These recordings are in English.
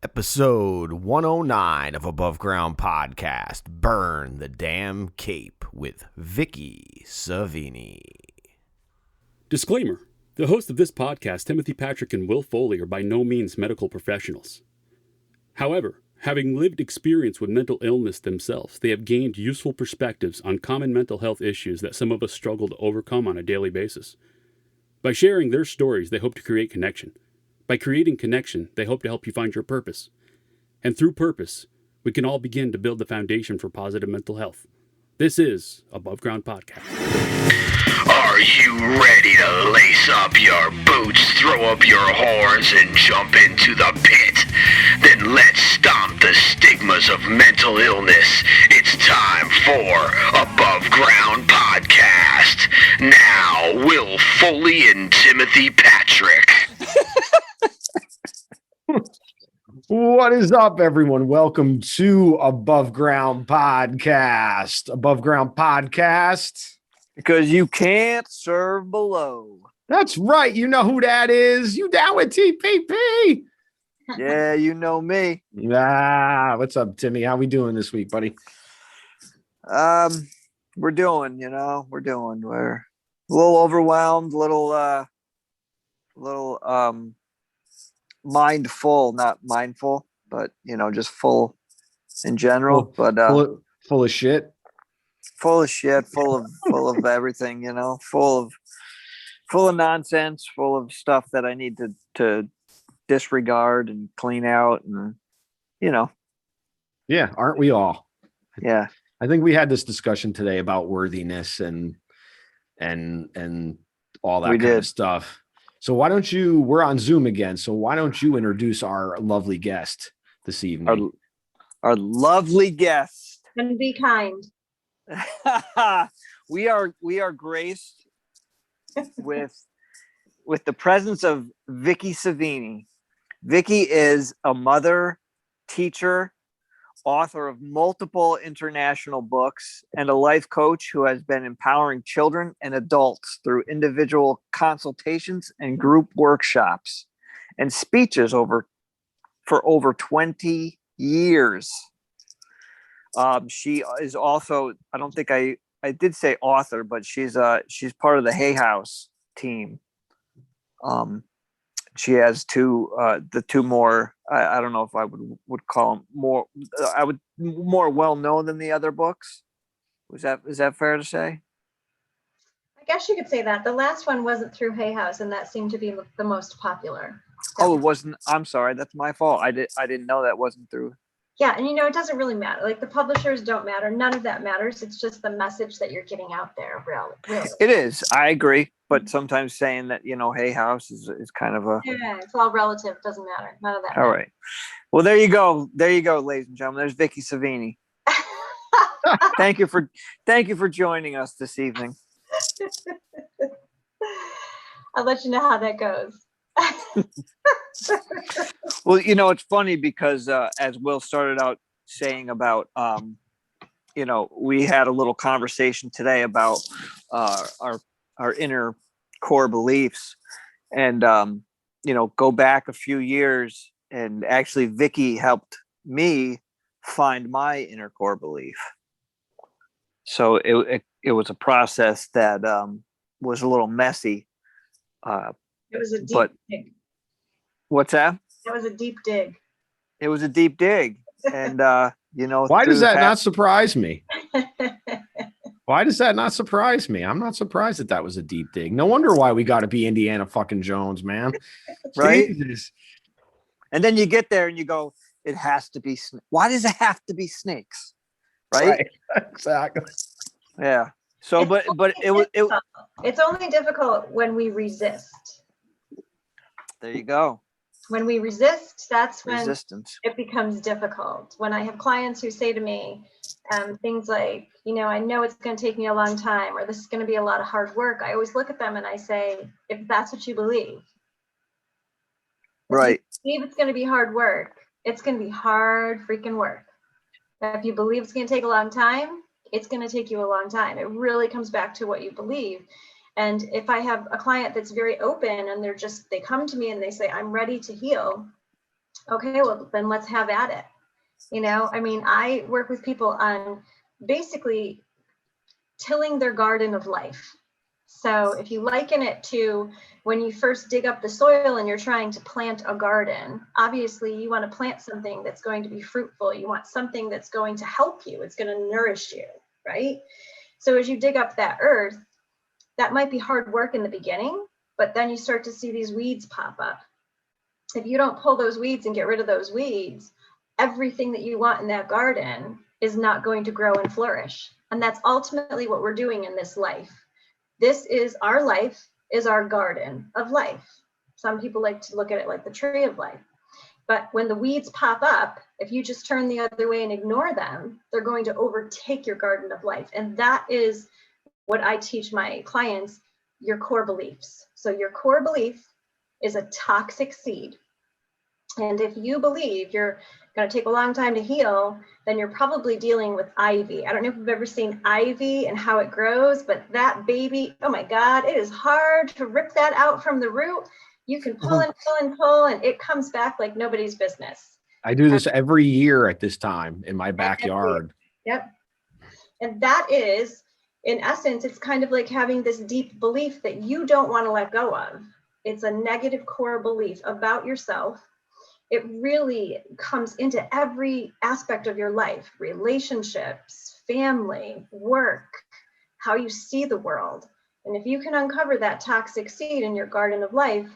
Episode 109 of Above Ground Podcast, Burn the Damn Cape with Vicki Savini. Disclaimer. The hosts of this podcast, Timothy Patrick and Will Foley, are by no means medical professionals. However, having lived experience with mental illness themselves, they have gained useful perspectives on common mental health issues that some of us struggle to overcome on a daily basis. By sharing their stories, they hope to create connection. By creating connection, they hope to help you find your purpose. And through purpose, we can all begin to build the foundation for positive mental health. This is Above Ground Podcast. Are you ready to lace up your boots, throw up your horns, and jump into the pit? Then let's stomp the stigmas of mental illness. It's time for Above Ground Podcast. Now, Will Foley and Timothy Patrick. What is up, everyone? Welcome to Above Ground Podcast. Above Ground Podcast. Because you can't serve below. That's right. You know who that is. You down with TPP? Yeah, you know me. What's up, Timmy? How we doing this week, buddy? We're doing. We're a little overwhelmed, little mindful, not mindful, but just full in general. Full of shit. Full of everything, full of nonsense, full of stuff that I need to disregard and clean out, and Yeah, aren't we all? Yeah. I think we had this discussion today about worthiness and all that kind of stuff. So we're on Zoom again, so why don't you introduce our lovely guest this evening? Our lovely guest. And be kind. we are graced with the presence of Vicki Savini. Vicki is a mother, teacher, author of multiple international books, and a life coach who has been empowering children and adults through individual consultations and group workshops and speeches for over 20 years. She is also, I don't think I did say author, but she's part of the Hay House team. She has the two more, I don't know if I would call them more well known than the other books. Is that fair to say? I guess you could say that. The last one wasn't through Hay House, and that seemed to be the most popular. Oh, it wasn't. I'm sorry, that's my fault. I didn't know that wasn't through. Yeah, and it doesn't really matter. Like, the publishers don't matter. None of that matters. It's just the message that you're getting out there, really. It is. I agree. But sometimes saying that, Hay House is kind of a... Yeah, it's all relative. It doesn't matter. None of that All matters. right. Well, there you go. There you go, ladies and gentlemen. There's Vicki Savini. Thank you for joining us this evening. I'll let you know how that goes. Well, it's funny because as Will started out saying about, we had a little conversation today about our inner core beliefs, and go back a few years, and actually Vicki helped me find my inner core belief. So it was a process that was a little messy. It was a deep dig. What's that? It was a deep dig. It was a deep dig, and why does that not surprise me? Why does that not surprise me? I'm not surprised that was a deep dig. No wonder why we got to be Indiana fucking Jones, man. Right? Jesus. And then you get there and you go, it has to be. Why does it have to be snakes? Right? Exactly. Yeah. So, but it's only difficult when we resist. There you go. When we resist, that's when Resistance. It becomes difficult. When I have clients who say to me things like, I know it's going to take me a long time, or this is going to be a lot of hard work, I always look at them and I say, if that's what you believe, right? If you believe it's going to be hard work, it's going to be hard freaking work. If you believe it's going to take a long time, it's going to take you a long time. It really comes back to what you believe. And if I have a client that's very open and they come to me and they say, I'm ready to heal, Okay, well, then let's have at it. I mean, I work with people on basically tilling their garden of life. So if you liken it to when you first dig up the soil and you're trying to plant a garden, obviously you want to plant something that's going to be fruitful. You want something that's going to help you. It's going to nourish you, right? So as you dig up that earth, that might be hard work in the beginning, but then you start to see these weeds pop up. If you don't pull those weeds and get rid of those weeds, everything that you want in that garden is not going to grow and flourish. And that's ultimately what we're doing in this life. This is our life, is our garden of life. Some people like to look at it like the tree of life. But when the weeds pop up, if you just turn the other way and ignore them, they're going to overtake your garden of life. And that is what I teach my clients, your core beliefs. So your core belief is a toxic seed. And if you believe you're going to take a long time to heal, then you're probably dealing with ivy. I don't know if you've ever seen ivy and how it grows, but that baby, oh my God, it is hard to rip that out from the root. You can pull and pull and pull, and it comes back like nobody's business. I do this every year at this time in my backyard. Yep. And that is, in essence, it's kind of like having this deep belief that you don't want to let go of. It's a negative core belief about yourself. It really comes into every aspect of your life, relationships, family, work, how you see the world. And if you can uncover that toxic seed in your garden of life,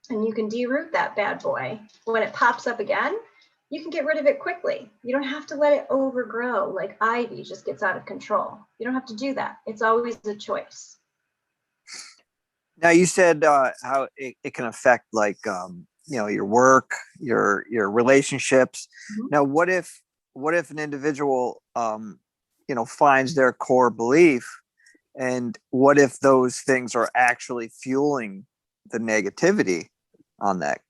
and you can deroot that bad boy, when it pops up again, you can get rid of it quickly. You don't have to let it overgrow like ivy just gets out of control. You don't have to do that. It's always a choice. Now you said how it can affect like your work, your relationships. Mm-hmm. Now, what if an individual finds their core belief, and what if those things are actually fueling the negativity on that?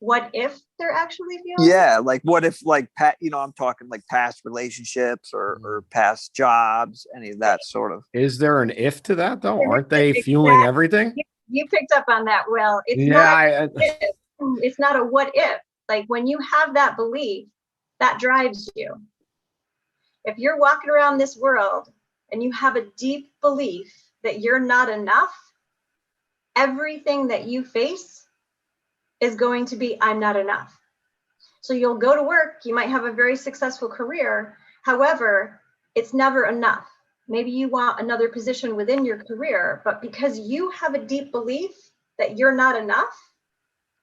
What if they're actually fueling? Yeah, like what if I'm talking like past relationships or past jobs, any of that sort of. Is there an if to that though? Aren't they fueling everything? You picked up on that, Will. It's it's not a what if. Like when you have that belief, that drives you. If you're walking around this world and you have a deep belief that you're not enough, everything that you face is going to be, I'm not enough. So you'll go to work, you might have a very successful career. However, it's never enough. Maybe you want another position within your career, but because you have a deep belief that you're not enough,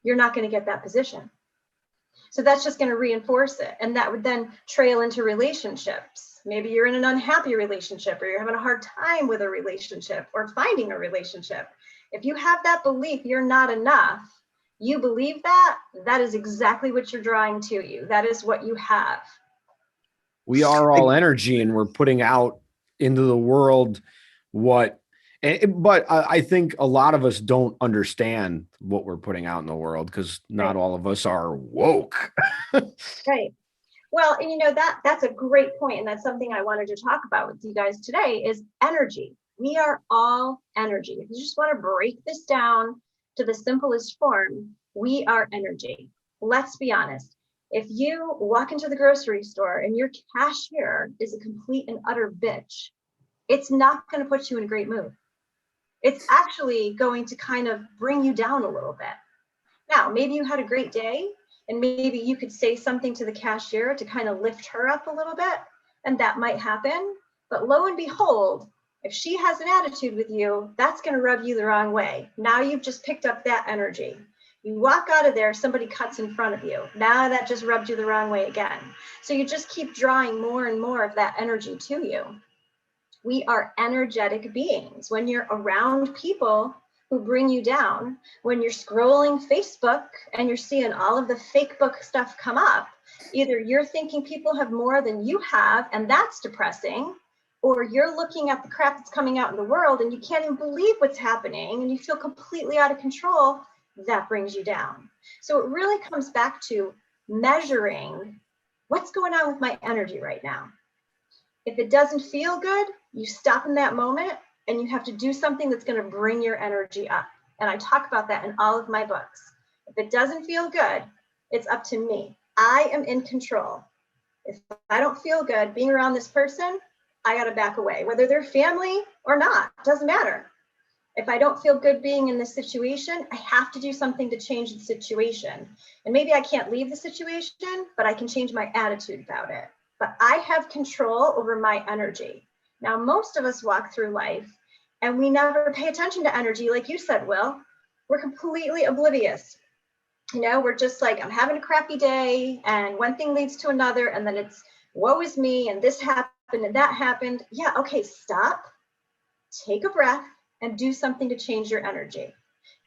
you're not going to get that position. So that's just going to reinforce it. And that would then trail into relationships. Maybe you're in an unhappy relationship, or you're having a hard time with a relationship or finding a relationship. If you have that belief you're not enough, you believe that, that is exactly what you're drawing to you. That is what you have. We are all energy, and we're putting out into the world but I think a lot of us don't understand what we're putting out in the world because not all of us are woke. Right. Well, and that's a great point, and that's something I wanted to talk about with you guys today is energy. We are all energy. If you just want to break this down to the simplest form, we are energy. Let's be honest. If you walk into the grocery store and your cashier is a complete and utter bitch, it's not going to put you in a great mood. It's actually going to kind of bring you down a little bit. Now, maybe you had a great day, and maybe you could say something to the cashier to kind of lift her up a little bit, and that might happen. But lo and behold, if she has an attitude with you, that's going to rub you the wrong way. Now you've just picked up that energy. You walk out of there, somebody cuts in front of you. Now that just rubbed you the wrong way again. So you just keep drawing more and more of that energy to you. We are energetic beings. When you're around people who bring you down, when you're scrolling Facebook and you're seeing all of the fake book stuff come up, either you're thinking people have more than you have, and that's depressing, or you're looking at the crap that's coming out in the world and you can't even believe what's happening and you feel completely out of control, that brings you down. So it really comes back to measuring what's going on with my energy right now. If it doesn't feel good, you stop in that moment and you have to do something that's going to bring your energy up. And I talk about that in all of my books. If it doesn't feel good, It's up to me. I am in control. If I don't feel good being around this person, I got to back away, whether they're family or not, doesn't matter. If I don't feel good being in this situation, I have to do something to change the situation. And maybe I can't leave the situation, but I can change my attitude about it. But I have control over my energy. Now, most of us walk through life and we never pay attention to energy, like you said, Will. We're completely oblivious. We're just like, I'm having a crappy day, and one thing leads to another, and then it's woe is me, and this happened and that happened. Yeah, okay, stop, take a breath, and do something to change your energy.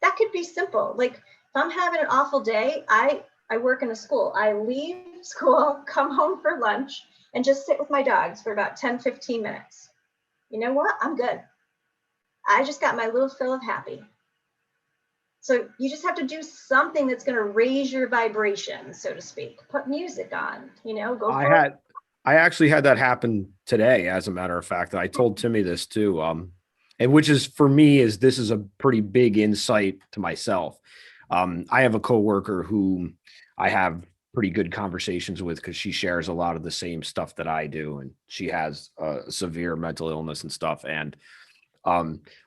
That could be simple. Like if I'm having an awful day, I work in a school. I leave school, come home for lunch, and just sit with my dogs for about 10, 15 minutes. You know what? I'm good. I just got my little fill of happy. So you just have to do something that's going to raise your vibration, so to speak. Put music on, go for it. I actually had that happen today, as a matter of fact. I told Timmy this too. And which is for me this is a pretty big insight to myself. I have a coworker who I have pretty good conversations with because she shares a lot of the same stuff that I do, and she has severe mental illness and stuff. And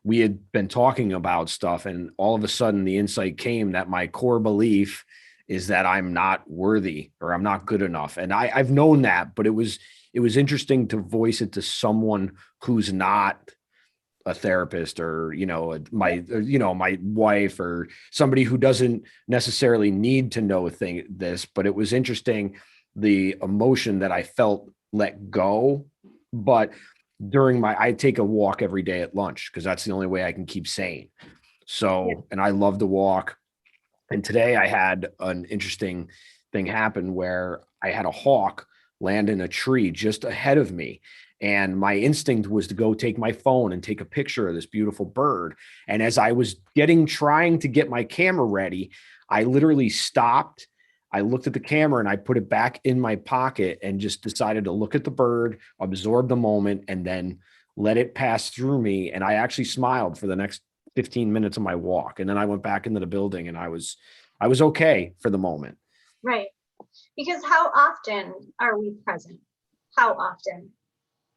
we had been talking about stuff, and all of a sudden the insight came that my core belief is that I'm not worthy or I'm not good enough. And I've known that, but it was interesting to voice it to someone who's not a therapist or, my wife or somebody who doesn't necessarily need to know this, but it was interesting, the emotion that I felt let go. But I take a walk every day at lunch because that's the only way I can keep sane. So, and I love to walk. And today I had an interesting thing happen where I had a hawk land in a tree just ahead of me. And my instinct was to go take my phone and take a picture of this beautiful bird. And as I was trying to get my camera ready, I literally stopped. I looked at the camera and I put it back in my pocket and just decided to look at the bird, absorb the moment, and then let it pass through me. And I actually smiled for the next 15 minutes of my walk. And then I went back into the building and I was okay for the moment. Right. Because how often are we present? How often?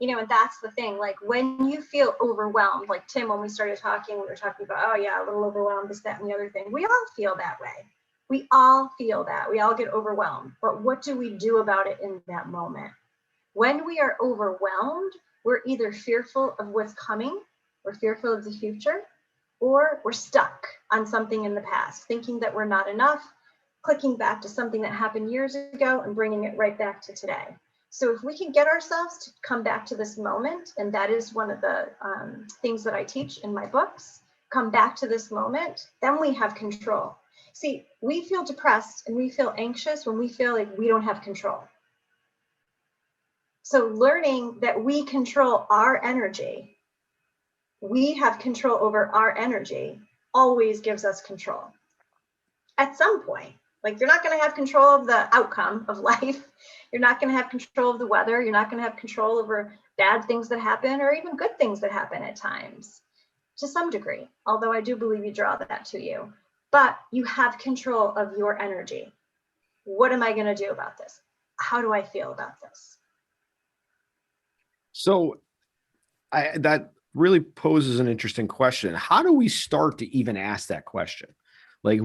And that's the thing. Like when you feel overwhelmed, like Tim, when we started talking, we were talking about, oh yeah, a little overwhelmed, this, that, and the other thing. We all feel that way. We all feel that. We all get overwhelmed. But what do we do about it in that moment? When we are overwhelmed, we're either fearful of what's coming, we're fearful of the future, or we're stuck on something in the past, thinking that we're not enough, clicking back to something that happened years ago and bringing it right back to today. So if we can get ourselves to come back to this moment, and that is one of the things that I teach in my books, come back to this moment, then we have control. See, we feel depressed and we feel anxious when we feel like we don't have control. So learning that we control our energy, we have control over our energy, always gives us control. At some point, like you're not going to have control of the outcome of life. You're not going to have control of the weather. You're not going to have control over bad things that happen or even good things that happen at times to some degree, although I do believe you draw that to you. But you have control of your energy. What am I going to do about this? How do I feel about this? So that really poses an interesting question. How do we start to even ask that question? Like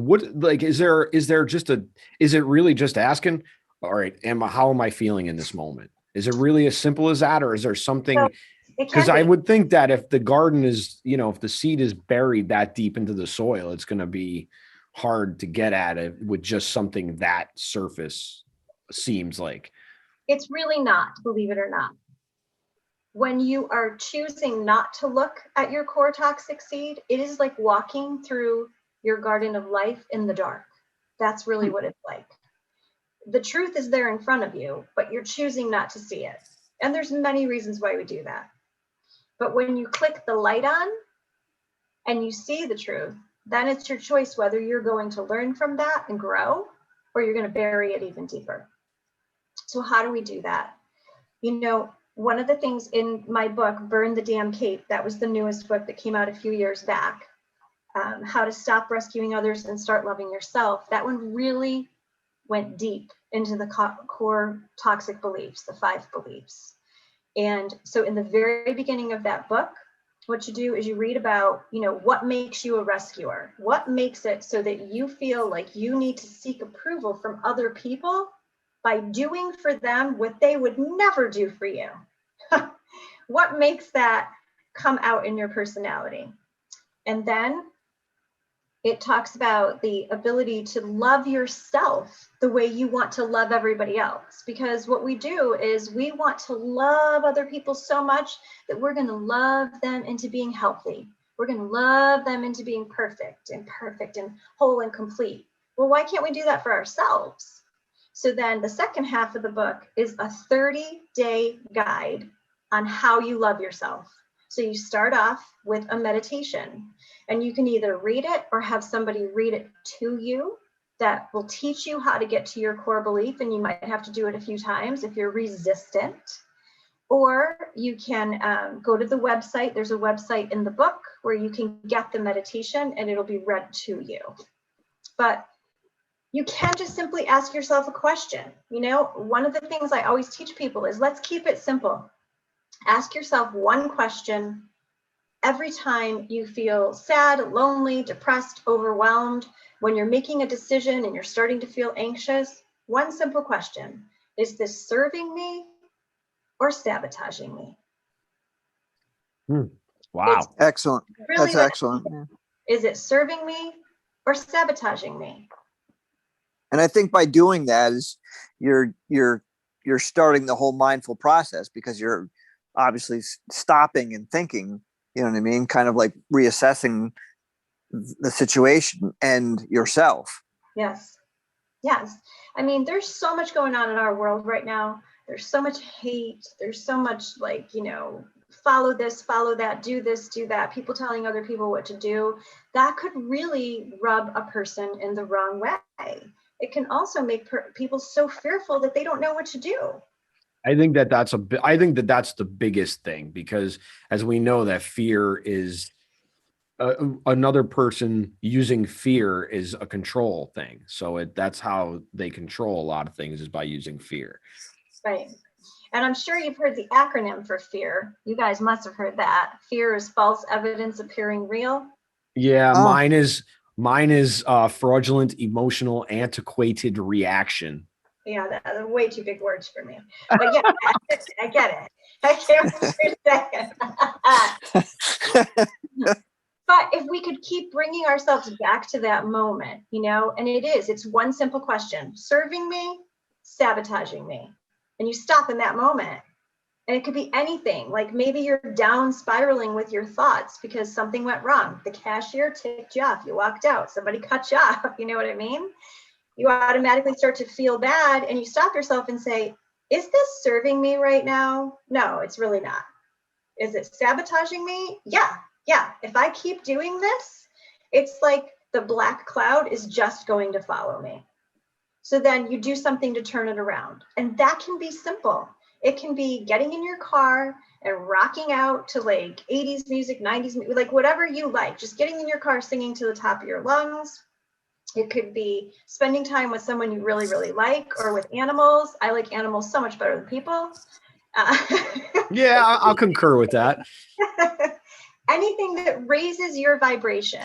is it really just asking, all right, how am I feeling in this moment? Is it really as simple as that? Or is there something, because I would think that if the garden is, if the seed is buried that deep into the soil, it's going to be hard to get at it with just something that surface, seems like. It's really not, believe it or not. When you are choosing not to look at your core toxic seed, it is like walking through your garden of life in the dark. That's really what it's like. The truth is there in front of you, but you're choosing not to see it. And there's many reasons why we do that. But when you click the light on and you see the truth, then it's your choice whether you're going to learn from that and grow, or you're going to bury it even deeper. So how do we do that? One of the things in my book, Burn the Damn Cape, that was the newest book that came out a few years back, How to Stop Rescuing Others and Start Loving Yourself. That one really went deep into the core toxic beliefs, the 5 beliefs. And so in the very beginning of that book, what you do is you read about, what makes you a rescuer? What makes it so that you feel like you need to seek approval from other people by doing for them what they would never do for you? What makes that come out in your personality? And then it talks about the ability to love yourself the way you want to love everybody else. Because what we do is we want to love other people so much that we're going to love them into being healthy. We're going to love them into being perfect and whole and complete. Well, why can't we do that for ourselves? So then the second half of the book is a 30-day guide on how you love yourself. So you start off with a meditation, and you can either read it or have somebody read it to you that will teach you how to get to your core belief. And you might have to do it a few times if you're resistant. Or you can go to the website. There's a website in the book where you can get the meditation and it'll be read to you. But you can just simply ask yourself a question. One of the things I always teach people is let's keep it simple. Ask yourself one question every time you feel sad, lonely, depressed, overwhelmed, when you're making a decision and you're starting to feel anxious. One simple question: is this serving me or sabotaging me? Wow. It's excellent. Really, That's excellent. Is it serving me or sabotaging me? And I think by doing that is you're starting the whole mindful process, because you're obviously stopping and thinking, you know what I mean? Kind of like reassessing the situation and yourself. Yes. I mean, there's so much going on in our world right now. There's so much hate. There's so much follow this, follow that, do this, do that. People telling other people what to do. That could really rub a person in the wrong way. It can also make people so fearful that they don't know what to do. I think that's the biggest thing, because as we know that fear is another person using fear is a control thing. So that's how they control a lot of things, is by using fear. Right. And I'm sure you've heard the acronym for fear. You guys must have heard that. Fear is false evidence appearing real. Yeah, mine is fraudulent, emotional, antiquated reaction. Yeah, that's way too big words for me. But yeah, I get it. I can't what you're saying. But if we could keep bringing ourselves back to that moment, and it's one simple question: serving me, sabotaging me. And you stop in that moment. And it could be anything. Like maybe you're down spiraling with your thoughts because something went wrong. The cashier ticked you off. You walked out. Somebody cut you off. You know what I mean? You automatically start to feel bad, and you stop yourself and say, is this serving me right now? No, it's really not. Is it sabotaging me? Yeah. If I keep doing this, it's like the black cloud is just going to follow me. So then you do something to turn it around. And that can be simple. It can be getting in your car and rocking out to 80s music, 90s music, whatever you like. Just getting in your car, singing to the top of your lungs. It could be spending time with someone you really, really like, or with animals. I like animals so much better than people. Yeah, I'll concur with that. Anything that raises your vibration.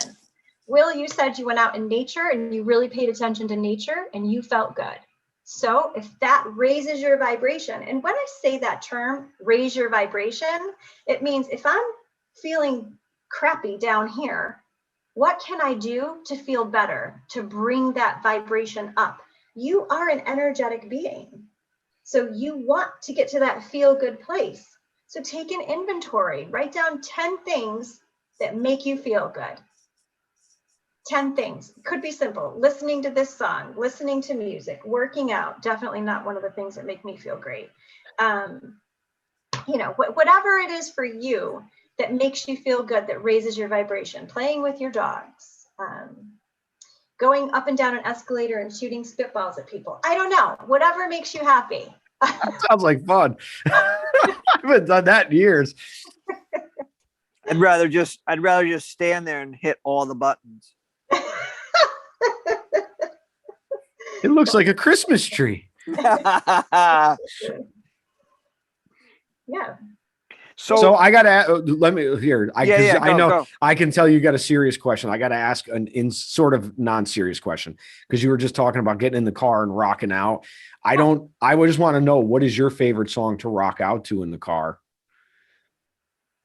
Will, you said you went out in nature and you really paid attention to nature and you felt good. So if that raises your vibration, and when I say that term, raise your vibration, it means if I'm feeling crappy down here, what can I do to feel better, to bring that vibration up? You are an energetic being. So you want to get to that feel good place. So take an inventory, write down 10 things that make you feel good. 10 things. It could be simple. Listening to this song, listening to music, working out. Definitely not one of the things that make me feel great. Whatever it is for you that makes you feel good, that raises your vibration. Playing with your dogs. Going up and down an escalator and shooting spitballs at people. I don't know. Whatever makes you happy. Sounds like fun. I haven't done that in years. I'd rather just stand there and hit all the buttons. It looks like a Christmas tree. Yeah. So I gotta let me here. I know go. I can tell you got a serious question. I gotta ask an in sort of non-serious question because you were just talking about getting in the car and rocking out. I would just want to know, what is your favorite song to rock out to in the car?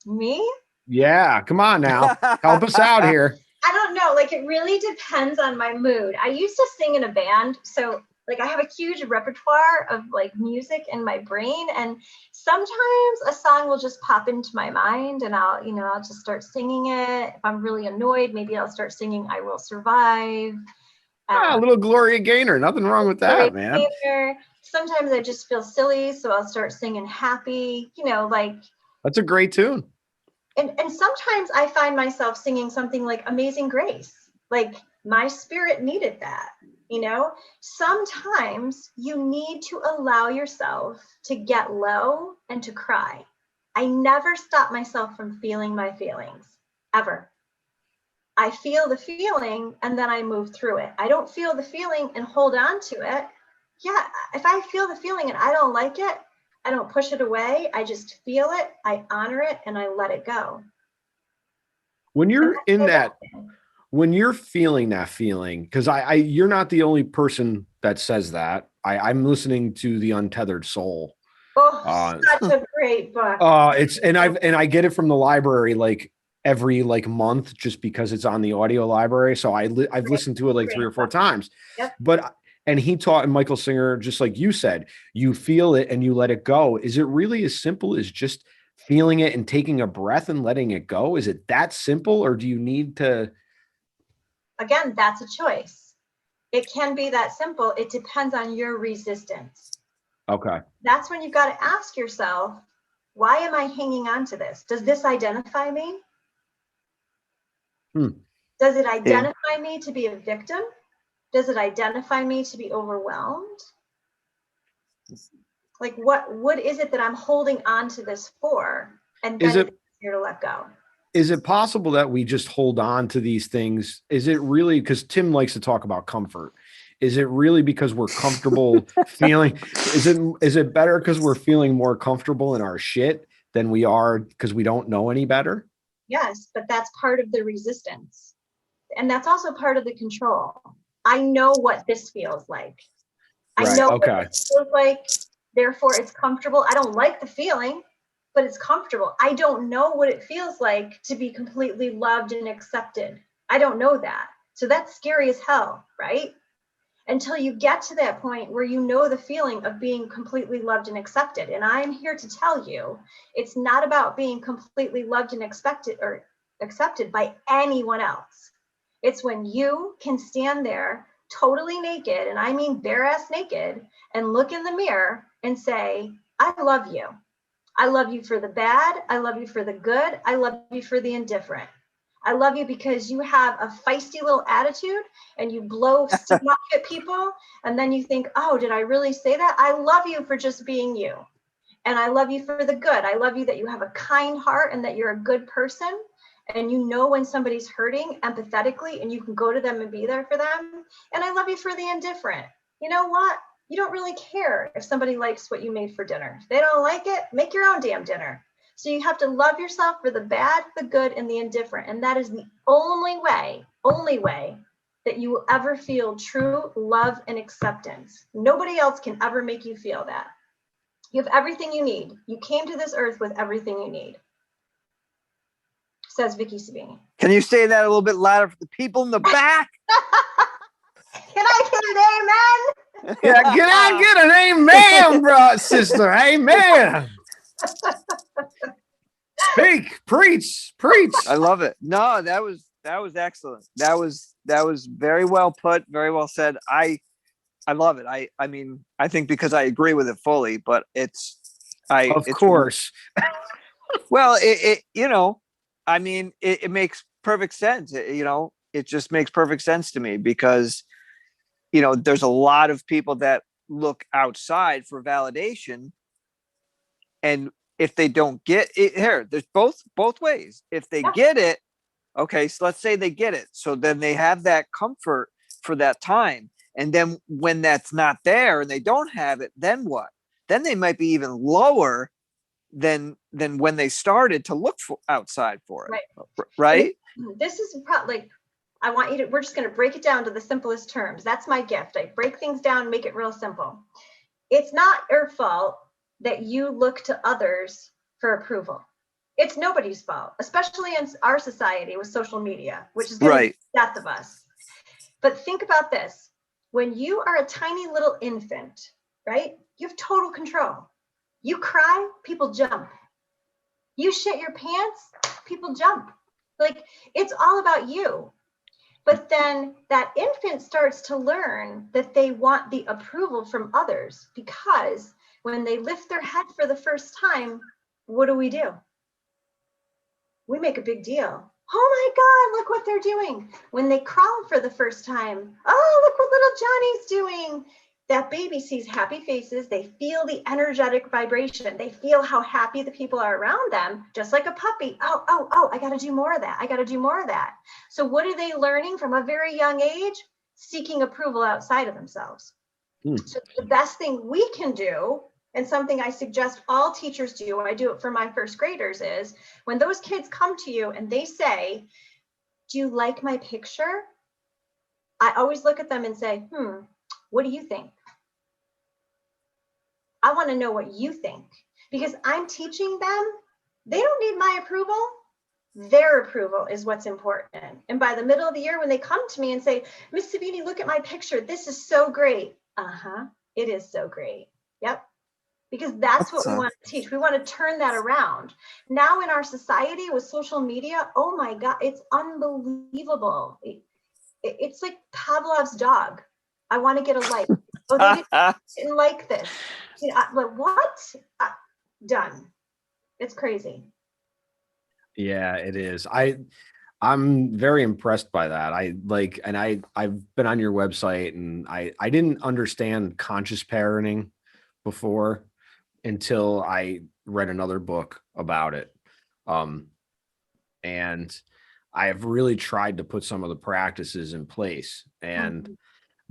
Me? Yeah, come on now, help us out here. I don't know. Like, it really depends on my mood. I used to sing in a band, so like I have a huge repertoire of like music in my brain, and sometimes a song will just pop into my mind and I'll just start singing it. If I'm really annoyed, maybe I'll start singing I Will Survive. A little Gloria Gaynor, nothing wrong with that, man. Gaynor. Sometimes I just feel silly, so I'll start singing Happy, like. That's a great tune. And sometimes I find myself singing something like Amazing Grace, like my spirit needed that. Sometimes you need to allow yourself to get low and to cry. I never stop myself from feeling my feelings, ever. I feel the feeling and then I move through it. I don't feel the feeling and hold on to it. Yeah, if I feel the feeling and I don't like it, I don't push it away. I just feel it, I honor it, and I let it go. When you're in that, when you're feeling that feeling, because you're not the only person that says that. I'm listening to The Untethered Soul. Oh, such a great book. I get it from the library like every month just because it's on the audio library. So I've listened to it like 3 or 4 times. Yep. And he taught, and Michael Singer, just like you said, you feel it and you let it go. Is it really as simple as just feeling it and taking a breath and letting it go? Is it that simple, or do you need to? Again, that's a choice. It can be that simple. It depends on your resistance. Okay. That's when you've got to ask yourself, why am I hanging on to this? Does this identify me? Does it identify me to be a victim? Does it identify me to be overwhelmed? Like, what is it that I'm holding on to this for? And then it's easier to let go. Is it possible that we just hold on to these things? Is it really, because Tim likes to talk about comfort. Is it really because we're comfortable feeling? Is it better because we're feeling more comfortable in our shit than we are because we don't know any better? Yes, but that's part of the resistance. And that's also part of the control. I know what this feels like. I know what this feels like. Therefore, it's comfortable. I don't like the feeling, but it's comfortable. I don't know what it feels like to be completely loved and accepted. I don't know that. So that's scary as hell, right? Until you get to that point where you know the feeling of being completely loved and accepted. And I'm here to tell you, it's not about being completely loved and accepted by anyone else. It's when you can stand there totally naked, and I mean bare ass naked, and look in the mirror and say, I love you. I love you for the bad. I love you for the good. I love you for the indifferent. I love you because you have a feisty little attitude and you blow steam off at people. And then you think, oh, did I really say that? I love you for just being you. And I love you for the good. I love you that you have a kind heart and that you're a good person. And you know when somebody's hurting empathetically and you can go to them and be there for them. And I love you for the indifferent. You know what? You don't really care if somebody likes what you made for dinner. If they don't like it, make your own damn dinner. So you have to love yourself for the bad, the good, and the indifferent. And that is the only way that you will ever feel true love and acceptance. Nobody else can ever make you feel that. You have everything you need. You came to this earth with everything you need. Says Vicki Savini. Can you say that a little bit louder for the people in the back? Can I get an amen? Yeah, get an amen, bro, sister. Amen. Speak, preach. I love it. No, that was excellent. That was very well put, very well said. I love it. I mean, I think because I agree with it fully, but of course. Well, I mean, it makes perfect sense. It just makes perfect sense to me because, there's a lot of people that look outside for validation. And if they don't get it here, there's both ways. If they get it, okay, so let's say they get it. So then they have that comfort for that time. And then when that's not there and they don't have it, then what? Then they might be even lower than when they started to look for outside for it. Right. This is like, I want you to, we're just going to break it down to the simplest terms. That's my gift. I break things down, make it real simple. It's not your fault that you look to others for approval. It's nobody's fault, especially in our society with social media, which is going to be the death of us. But think about this. When you are a tiny little infant, right? You have total control. You cry, people jump. You shit your pants, people jump. Like, it's all about you. But then that infant starts to learn that they want the approval from others, because when they lift their head for the first time, what do? We make a big deal. Oh my God, look what they're doing. When they crawl for the first time, oh, look what little Johnny's doing. That baby sees happy faces. They feel the energetic vibration. They feel how happy the people are around them, just like a puppy. Oh, I got to do more of that. I got to do more of that. So what are they learning from a very young age? Seeking approval outside of themselves. So the best thing we can do, and something I suggest all teachers do, I do it for my first graders, is when those kids come to you and they say, do you like my picture? I always look at them and say, what do you think? I want to know what you think, because I'm teaching them. They don't need my approval. Their approval is what's important. And by the middle of the year, when they come to me and say, Miss Savini, look at my picture. This is so great. It is so great. Yep. Because that's what we want to teach. We want to turn that around. Now in our society with social media, oh my God, it's unbelievable. It's like Pavlov's dog. I want to get a like. Oh, they didn't like this. Like, what? Done. It's crazy. Yeah, it is. I'm very impressed by that. I've been on your website, and I didn't understand conscious parenting before until I read another book about it. And I have really tried to put some of the practices in place.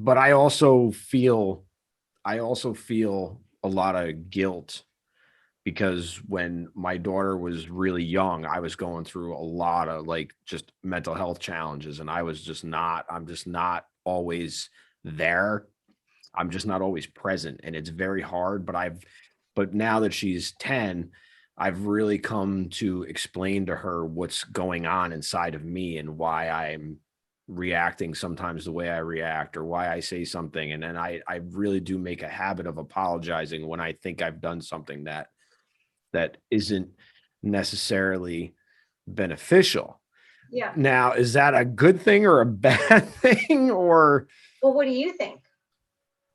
But I also feel a lot of guilt, because when my daughter was really young, I was going through a lot of just mental health challenges, and I'm just not always there. I'm just not always present, and it's very hard. But now that she's 10, I've really come to explain to her what's going on inside of me and why I'm reacting sometimes the way I react, or why I say something. And then I really do make a habit of apologizing when I think I've done something that isn't necessarily beneficial. Yeah. Now, is that a good thing or a bad thing? Or, well, what do you think?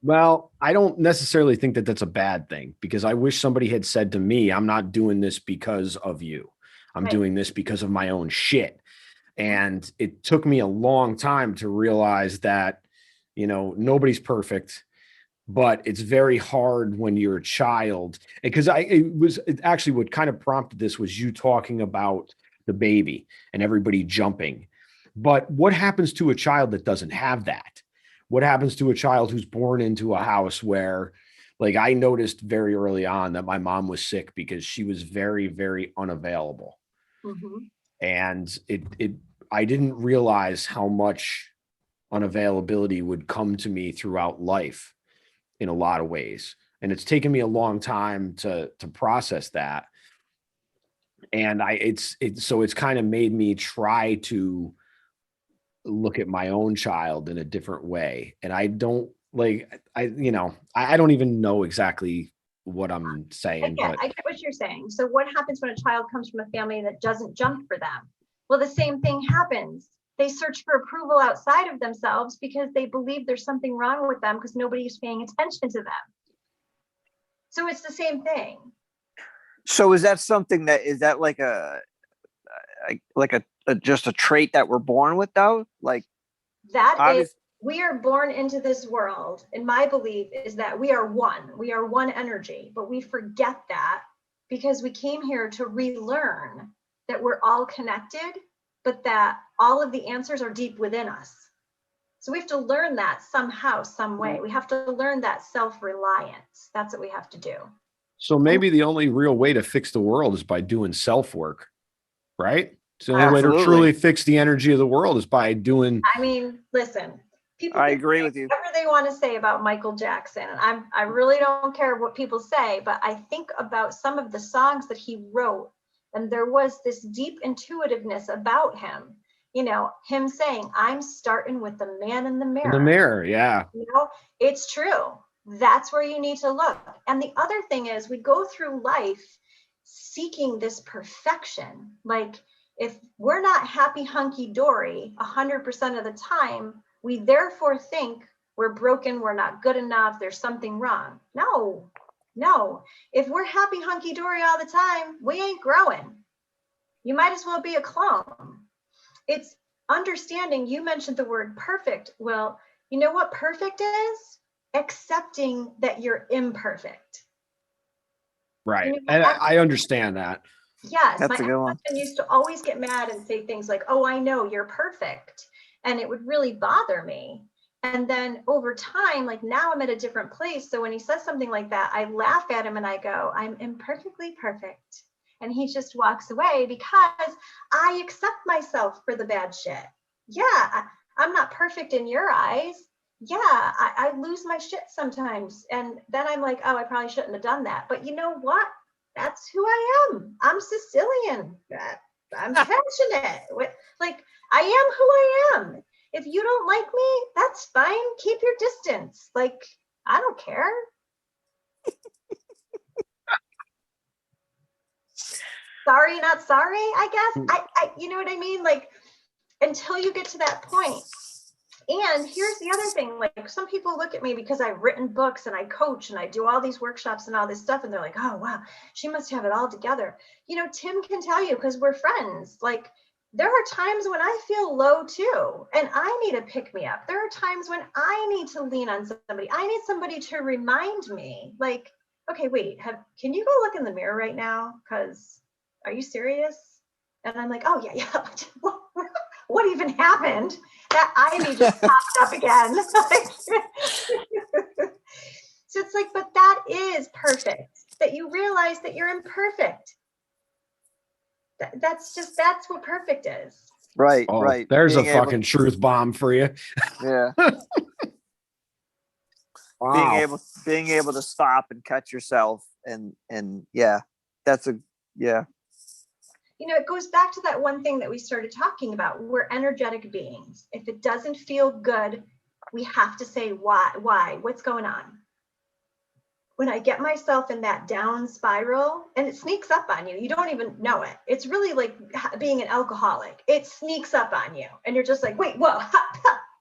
Well, I don't necessarily think that that's a bad thing, because I wish somebody had said to me, I'm not doing this because of you. I'm doing this because of my own shit. And it took me a long time to realize that, nobody's perfect, but it's very hard when you're a child. Because it actually what kind of prompted this was you talking about the baby and everybody jumping. But what happens to a child that doesn't have that? What happens to a child who's born into a house where, I noticed very early on that my mom was sick because she was very, very unavailable. And I didn't realize how much unavailability would come to me throughout life in a lot of ways. And it's taken me a long time to process that. And it's kind of made me try to look at my own child in a different way. And I don't I don't even know exactly what I'm saying. I get what you're saying. So what happens when a child comes from a family that doesn't jump for them? Well, the same thing happens. They search for approval outside of themselves because they believe there's something wrong with them because nobody's paying attention to them. So it's the same thing. So is that something like just a trait that we're born with, though? We are born into this world, and my belief is that we are one energy, but we forget that because we came here to relearn that we're all connected, but that all of the answers are deep within us. So we have to learn that somehow, some way. We have to learn that self-reliance. That's what we have to do. So maybe the only real way to fix the world is by doing self-work, right? So the only way to Absolutely. truly fix the energy of the world is by doing. I mean, listen, people I can agree say with you. whatever they want to say about Michael Jackson. And I really don't care what people say, but I think about some of the songs that he wrote, and there was this deep intuitiveness about him. You know, him saying, I'm starting with the man in the mirror. In the mirror, yeah. You know, it's true. That's where you need to look. And the other thing is, we go through life seeking this perfection. Like, if we're not happy hunky dory 100% of the time, we therefore think we're broken, we're not good enough, there's something wrong. No. If we're happy hunky dory all the time, we ain't growing. You might as well be a clone. It's understanding. You mentioned the word perfect. Well, you know what perfect is? Accepting that you're imperfect. Right. You know, And I understand that. Yes, That's my a good one. ex-husband used to always get mad and say things like, oh, I know you're perfect. And it would really bother me. And then over time, like now I'm at a different place. So when he says something like that, I laugh at him and I go, I'm imperfectly perfect. And he just walks away because I accept myself for the bad shit. Yeah, I'm not perfect in your eyes. Yeah, I lose my shit sometimes. And then I'm like, oh, I probably shouldn't have done that. But you know what? That's who I am. I'm Sicilian. I'm passionate. Like, I am who I am. If you don't like me, that's fine. Keep your distance. Like, I don't care. Sorry, not sorry, I guess. You know what I mean? Like, until you get to that point. And here's the other thing, like some people look at me because I've written books and I coach and I do all these workshops and all this stuff. And they're like, oh, wow, she must have it all together. You know, Tim can tell you because we're friends. Like there are times when I feel low too, and I need a pick me up. There are times when I need to lean on somebody. I need somebody to remind me like, okay, wait, can you go look in the mirror right now? Because are you serious? And I'm like, oh yeah. What even happened? That ivy just popped up again. So it's like, but that is perfect. That you realize that you're imperfect. That's what perfect is. Right, Oh, right. there's Being a fucking truth bomb for you. Yeah. Wow. being able to stop and catch yourself and yeah, that's a yeah. You know, it goes back to that one thing that we started talking about. We're energetic beings. If it doesn't feel good, we have to say why, what's going on? When I get myself in that down spiral and it sneaks up on you, you don't even know it. It's really like being an alcoholic. It sneaks up on you and you're just like, wait, whoa,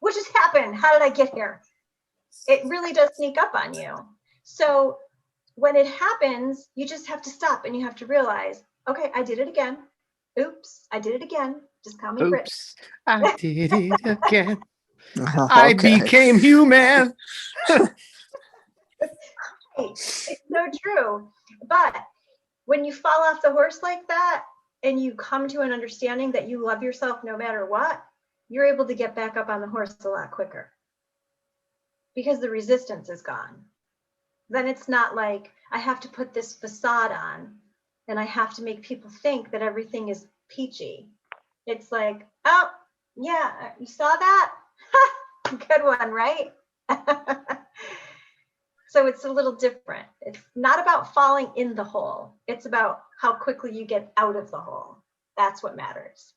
what just happened? How did I get here? It really does sneak up on you. So when it happens, you just have to stop and you have to realize, okay, I did it again. Oops, I did it again. Just call me Brit. Oops, I did it again. Okay. I became human. It's so true. But when you fall off the horse like that and you come to an understanding that you love yourself no matter what, you're able to get back up on the horse a lot quicker because the resistance is gone. Then it's not like I have to put this facade on and I have to make people think that everything is peachy. It's like, oh, yeah, you saw that? Good one, right? So it's a little different. It's not about falling in the hole. It's about how quickly you get out of the hole. That's what matters.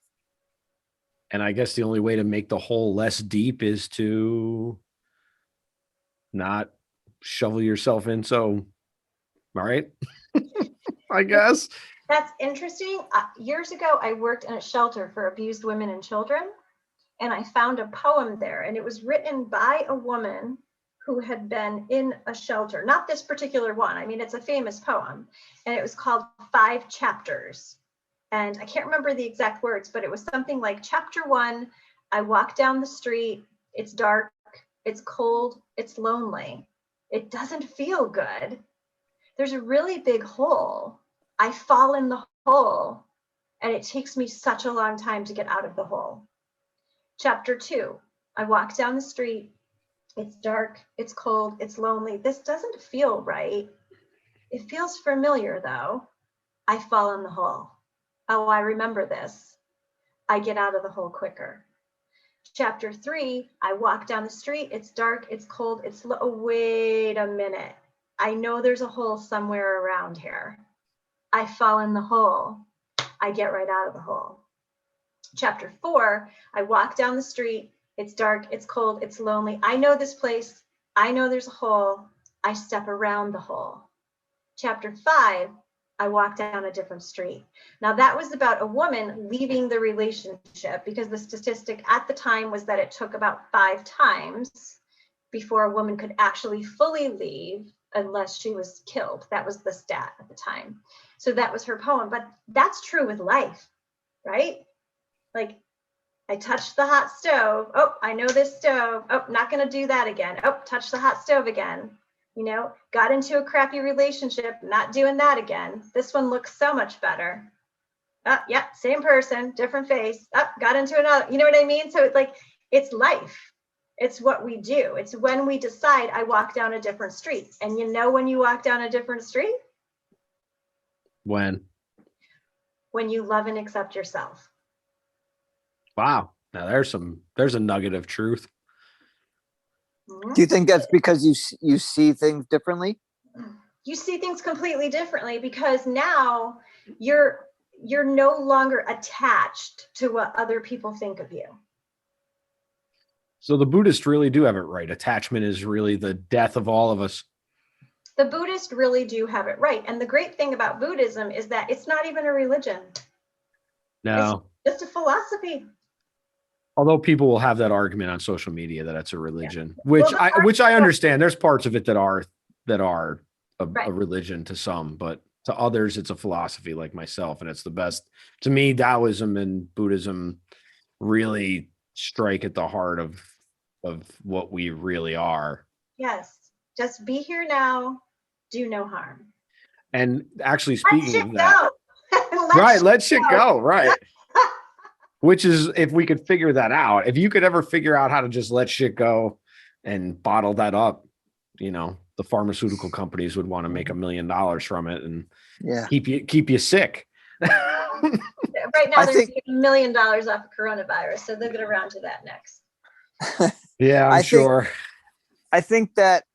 And I guess the only way to make the hole less deep is to not shovel yourself in. So, all right, I guess. That's interesting. Years ago, I worked in a shelter for abused women and children, and I found a poem there, and it was written by a woman who had been in a shelter. Not this particular one. I mean, it's a famous poem, and it was called 5 Chapters. And I can't remember the exact words, but it was something like chapter 1, I walk down the street, it's dark, it's cold, it's lonely. It doesn't feel good. There's a really big hole. I fall in the hole, and it takes me such a long time to get out of the hole. Chapter 2, I walk down the street. It's dark, it's cold, it's lonely. This doesn't feel right. It feels familiar though. I fall in the hole. Oh, I remember this. I get out of the hole quicker. Chapter 3, I walk down the street. It's dark, it's cold, oh, wait a minute. I know there's a hole somewhere around here. I fall in the hole. I get right out of the hole. Chapter 4, I walk down the street. It's dark, it's cold, it's lonely. I know this place. I know there's a hole. I step around the hole. Chapter 5, I walk down a different street. Now that was about a woman leaving the relationship, because the statistic at the time was that it took about 5 times before a woman could actually fully leave unless she was killed. That was the stat at the time. So that was her poem. But that's true with life, right? Like, I touched the hot stove. Oh, I know this stove. Oh, not going to do that again. Oh, touch the hot stove again. You know, got into a crappy relationship, not doing that again. This one looks so much better. Oh, yeah, same person, different face. Oh, got into another. You know what I mean? So it's like, it's life. It's what we do. It's when we decide I walk down a different street. And you know when you walk down a different street? When you love and accept yourself. Wow. Now there's a nugget of truth. Do you think that's because you see things differently? You see things completely differently because now you're no longer attached to what other people think of you. So the Buddhists really do have it right. Attachment is really the death of all of us. The Buddhists really do have it right. And the great thing about Buddhism is that it's not even a religion. No. It's just a philosophy. Although people will have that argument on social media that it's a religion, Yeah. which I understand. There's parts of it that are a Right. religion to some, but to others it's a philosophy, like myself. And it's the best. To me, Taoism and Buddhism really strike at the heart of what we really are. Yes. Just be here now, do no harm. And actually, Let speaking shit of that, go. right, let shit go, right. Which is, if we could figure that out, if you could ever figure out how to just let shit go and bottle that up, you know, the pharmaceutical companies would want to make $1 million from it and keep you sick. Right now, they're making $1 million off of coronavirus, so they'll get around to that next. Yeah, I'm sure. I think that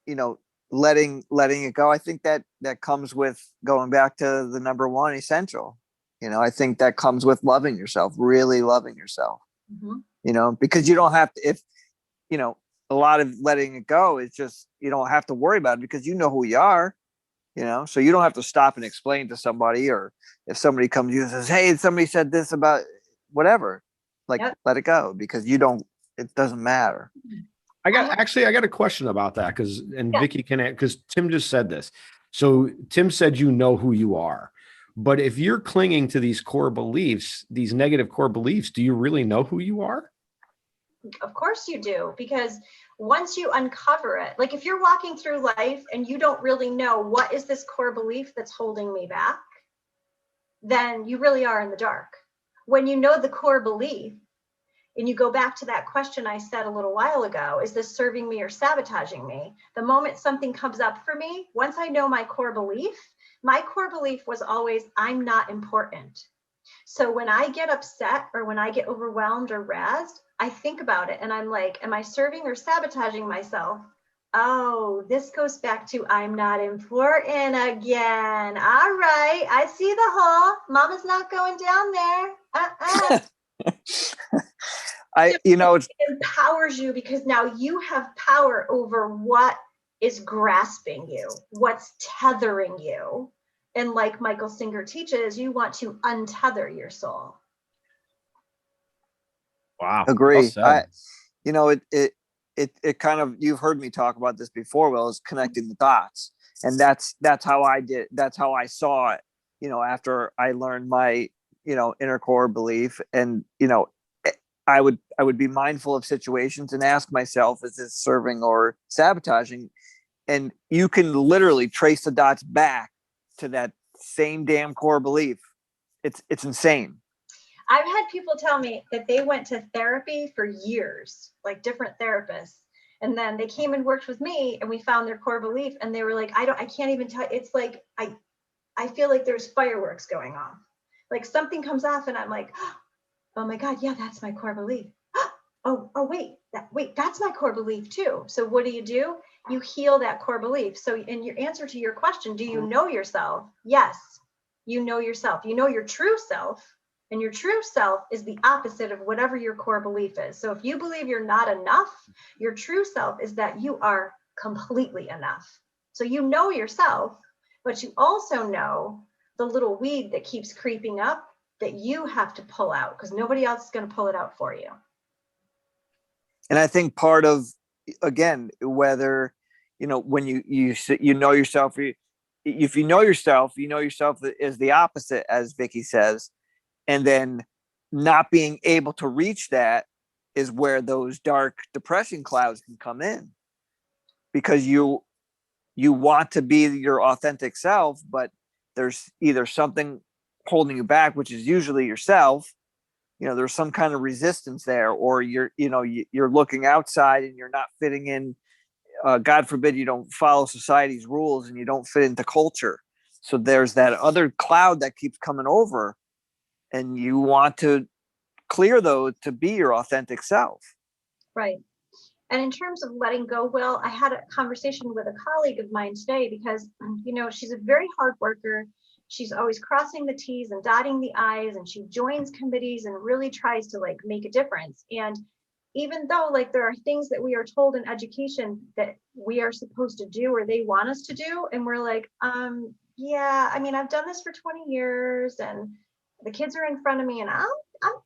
you know, letting it go. I think that comes with going back to the number one essential. You know, I think that comes with loving yourself, really loving yourself. Mm-hmm. You know, because you don't have to, if, you know, a lot of letting it go is just, you don't have to worry about it because you know who you are, you know, so you don't have to stop and explain to somebody, or if somebody comes to you and says, hey, somebody said this about whatever, like, let it go, because it doesn't matter. I got a question about that because Vicki can, because Tim just said this. So Tim said, you know who you are. But if you're clinging to these core beliefs, these negative core beliefs, do you really know who you are? Of course you do, because once you uncover it, like if you're walking through life and you don't really know what is this core belief that's holding me back, then you really are in the dark. When you know the core belief, and you go back to that question I said a little while ago, is this serving me or sabotaging me? The moment something comes up for me, once I know my core belief was always, I'm not important. So when I get upset or when I get overwhelmed or razzed, I think about it and I'm like, am I serving or sabotaging myself? Oh, this goes back to I'm not important again. All right, I see the hole. Mama's not going down there. It empowers you because now you have power over what is grasping you, what's tethering you. And like Michael Singer teaches, you want to untether your soul. Wow. Agree. It kind of, you've heard me talk about this before, Will, is connecting the dots. And that's how I did. That's how I saw it, you know, after I learned my, you know, inner core belief. And, you know, I would be mindful of situations and ask myself, is this serving or sabotaging? And you can literally trace the dots back to that same damn core belief. It's insane. I've had people tell me that they went to therapy for years, like different therapists. And then they came and worked with me and we found their core belief. And they were like, I can't even tell. It's like, I feel like there's fireworks going off. Like something comes off and I'm like, oh my God, yeah, that's my core belief. Oh, wait, that's my core belief too. So what do? You heal that core belief. So in your answer to your question, do you know yourself? Yes, you know yourself. You know your true self. And your true self is the opposite of whatever your core belief is. So if you believe you're not enough, your true self is that you are completely enough. So you know yourself, but you also know the little weed that keeps creeping up that you have to pull out because nobody else is going to pull it out for you. And I think part of, again, whether, when you know yourself, if you know yourself as the opposite, as Vicki says, and then not being able to reach that is where those dark, depressing clouds can come in, because you want to be your authentic self, but there's either something holding you back, which is usually yourself. There's some kind of resistance there, or you're looking outside and you're not fitting in. God forbid you don't follow society's rules and you don't fit into culture. So there's that other cloud that keeps coming over, and you want to clear those to be your authentic self. Right. And in terms of letting go, Will, I had a conversation with a colleague of mine today because, she's a very hard worker. She's always crossing the T's and dotting the I's, and she joins committees and really tries to make a difference. And even though there are things that we are told in education that we are supposed to do or they want us to do, and we're like, yeah, I've done this for 20 years and the kids are in front of me and I'm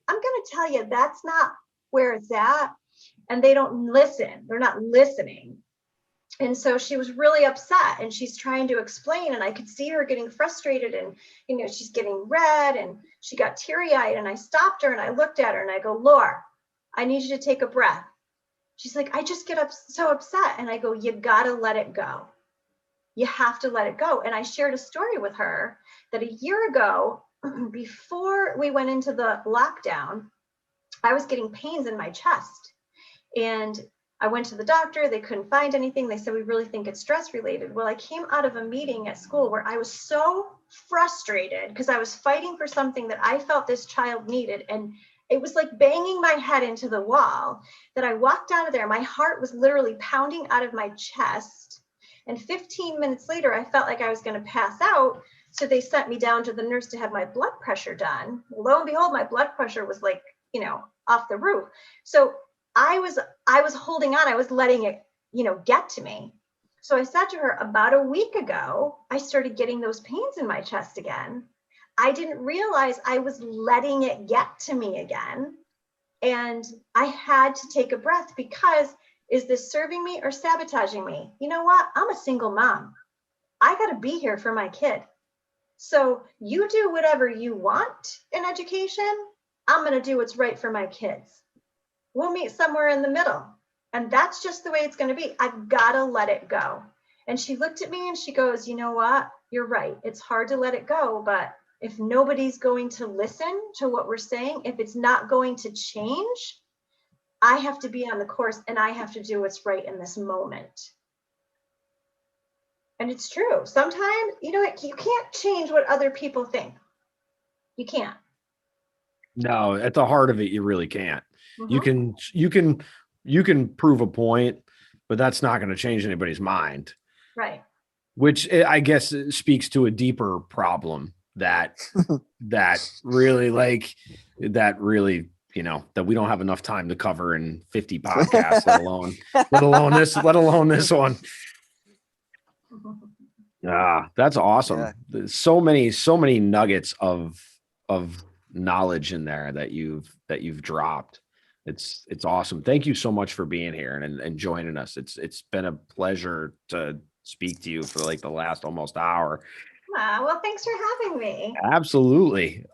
going to tell you that's not where it's at. And they don't listen. They're not listening. And so she was really upset and she's trying to explain, and I could see her getting frustrated, and, she's getting red and she got teary eyed, and I stopped her and I looked at her and I go, Laura, I need you to take a breath. She's like, I just get so upset. And I go, you got to let it go. You have to let it go. And I shared a story with her that a year ago, before we went into the lockdown, I was getting pains in my chest. And I went to the doctor. They couldn't find anything. They said, we really think it's stress related. Well, I came out of a meeting at school where I was so frustrated because I was fighting for something that I felt this child needed. And it was like banging my head into the wall that I walked out of there. My heart was literally pounding out of my chest. And 15 minutes later, I felt like I was going to pass out. So they sent me down to the nurse to have my blood pressure done. Lo and behold, my blood pressure was off the roof. So I was holding on. I was letting it, get to me. So I said to her, about a week ago, I started getting those pains in my chest again. I didn't realize I was letting it get to me again. And I had to take a breath because is this serving me or sabotaging me? You know what? I'm a single mom. I got to be here for my kid. So you do whatever you want in education. I'm going to do what's right for my kids. We'll meet somewhere in the middle. And that's just the way it's going to be. I've got to let it go. And she looked at me and she goes, you know what? You're right. It's hard to let it go. But if nobody's going to listen to what we're saying, if it's not going to change, I have to be on the course and I have to do what's right in this moment. And it's true. Sometimes, you can't change what other people think. You can't. No, at the heart of it, you really can't. Mm-hmm. You can prove a point, but that's not going to change anybody's mind. Right. Which I guess speaks to a deeper problem that really that we don't have enough time to cover in 50 podcasts, let alone this one. That's awesome. Yeah. So many nuggets of knowledge in there that you've dropped. It's awesome. Thank you so much for being here and joining us. It's been a pleasure to speak to you for the last almost hour. Well, thanks for having me. Absolutely.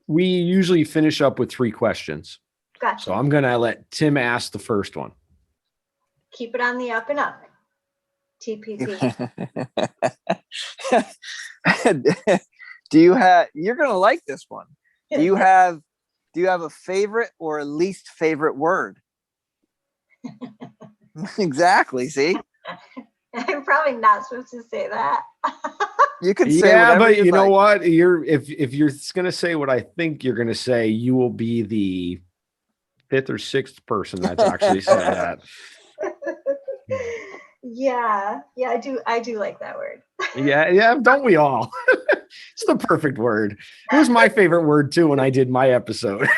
We usually finish up with 3 questions. Gotcha. So I'm going to let Tim ask the first one. Keep it on the up and up. TPP. You're gonna like this one. Do you have a favorite or a least favorite word? Exactly. See, I'm probably not supposed to say that. you can say Yeah, whatever but you you know like. what? If you're gonna say what I think you're gonna say, you will be the fifth or sixth person that's actually said that. Yeah, I do like that word. Yeah, don't we all? It's the perfect word. It was my favorite word too when I did my episode.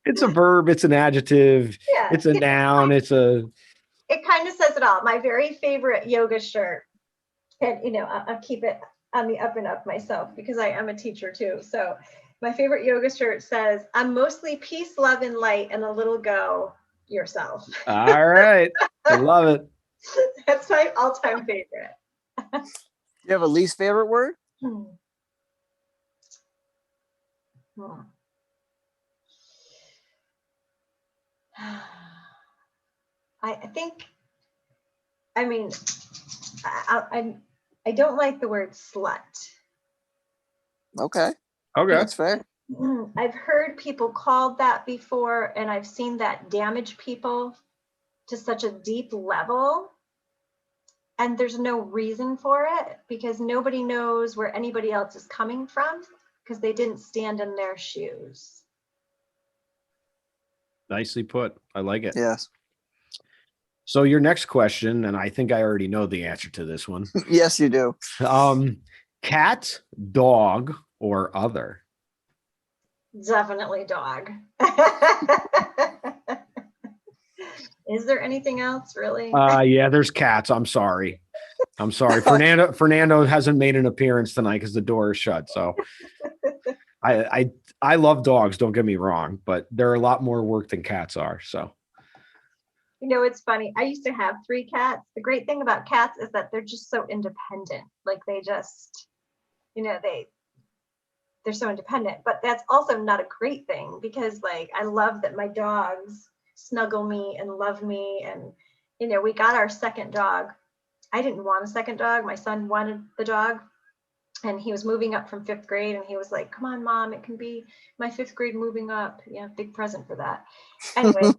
It's a verb, it's an adjective, Yeah, it's a noun, it's a it kind of says it all. My very favorite yoga shirt, and I'll keep it on the up and up myself because I am a teacher too. So my favorite yoga shirt says, "I'm mostly peace, love, and light, and a little go yourself." all right. I love it. That's my all-time favorite. You have a least favorite word? Hmm. Hmm. I think, I mean, I don't like the word slut. Okay, Okay. that's fair. I've heard people called that before, and I've seen that damage people to such a deep level. And there's no reason for it because nobody knows where anybody else is coming from because they didn't stand in their shoes. Nicely put. I like it. Yes. So your next question, and I think I already know the answer to this one. Yes, you do. Cat, dog, or other? Definitely dog. Is there anything else really? Yeah, there's cats. I'm sorry. Fernando hasn't made an appearance tonight because the door is shut. So I love dogs, don't get me wrong, but they're a lot more work than cats are. So It's funny. I used to have 3 cats. The great thing about cats is that they're just so independent. Like they just, they're so independent. But that's also not a great thing because like I love that my dogs snuggle me and love me. And we got our second dog. I didn't want a second dog. My son wanted the dog. And he was moving up from 5th grade and he was like, "Come on, Mom, it can be my 5th grade moving up." Yeah, big present for that. Anyway,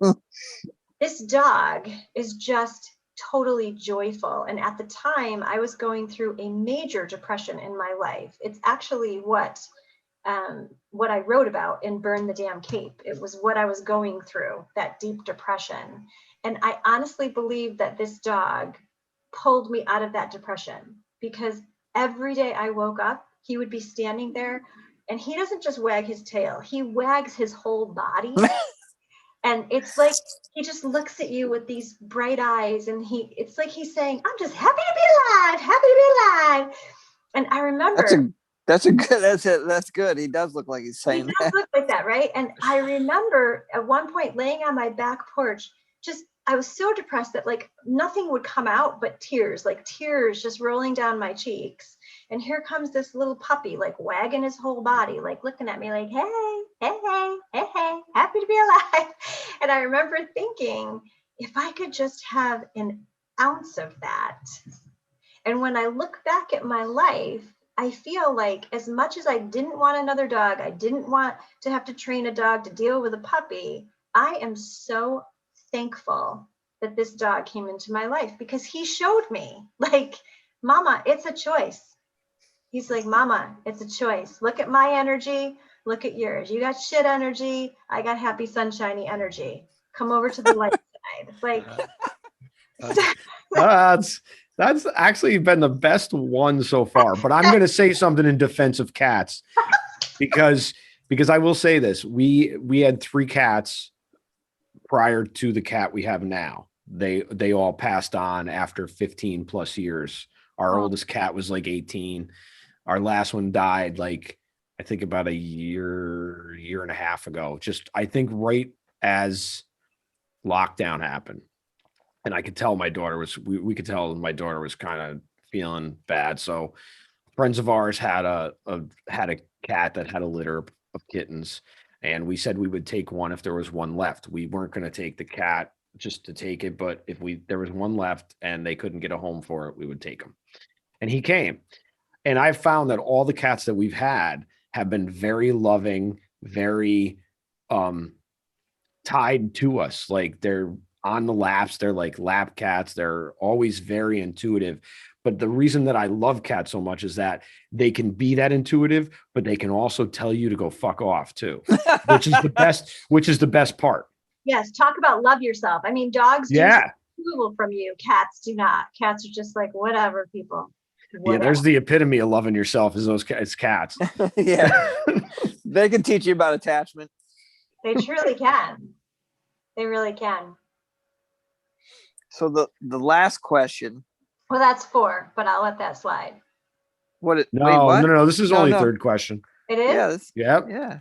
this dog is just totally joyful. And at the time, I was going through a major depression in my life. It's actually what I wrote about in Burn the Damn Cape. It was what I was going through, that deep depression. And I honestly believe that this dog pulled me out of that depression because every day I woke up, he would be standing there and he doesn't just wag his tail, he wags his whole body. And it's like he just looks at you with these bright eyes and it's like he's saying, "I'm just happy to be alive, happy to be alive." And I remember that's good. He does look like he's saying he does look like that, right? And I remember at one point laying on my back porch, I was so depressed that like nothing would come out but tears, like tears just rolling down my cheeks. And here comes this little puppy, like wagging his whole body, like looking at me like, "Hey, hey, hey, hey, hey, happy to be alive." And I remember thinking, if I could just have an ounce of that. And when I look back at my life, I feel like as much as I didn't want another dog, I didn't want to have to train a dog to deal with a puppy, I am so thankful that this dog came into my life because he showed me, like, "Mama, it's a choice." He's like, "Mama, it's a choice. Look at my energy. Look at yours. You got shit energy. I got happy, sunshiny energy. Come over to the light side." Like, that's actually been the best one so far. But I'm going to say something in defense of cats because I will say this: we had 3 cats prior to the cat we have now. They all passed on after 15 plus years. Our oldest cat was like 18. Our last one died like I think about a year and a half ago. Just I think right as lockdown happened. And I could tell my daughter was we could tell my daughter was kind of feeling bad. So friends of ours had a cat that had a litter of kittens, and we said we would take one if there was one left. We weren't going to take the cat just to take it, but if there was one left and they couldn't get a home for it, we would take him. And he came. And I've found that all the cats that we've had have been very loving, very tied to us. Like they're on the laps, they're like lap cats. They're always very intuitive. But the reason that I love cats so much is that they can be that intuitive, but they can also tell you to go fuck off too, which is the best part. Yes, talk about love yourself. I mean, dogs do Yeah. approval from you. Cats do not. Cats are just like, whatever, people. Whatever. Yeah, there's the epitome of loving yourself is those it's cats. Yeah. They can teach you about attachment. They truly can. They really can. So the last question. Well, that's 4, but I'll let that slide. No. This is only third question. It is? Yeah. Yeah.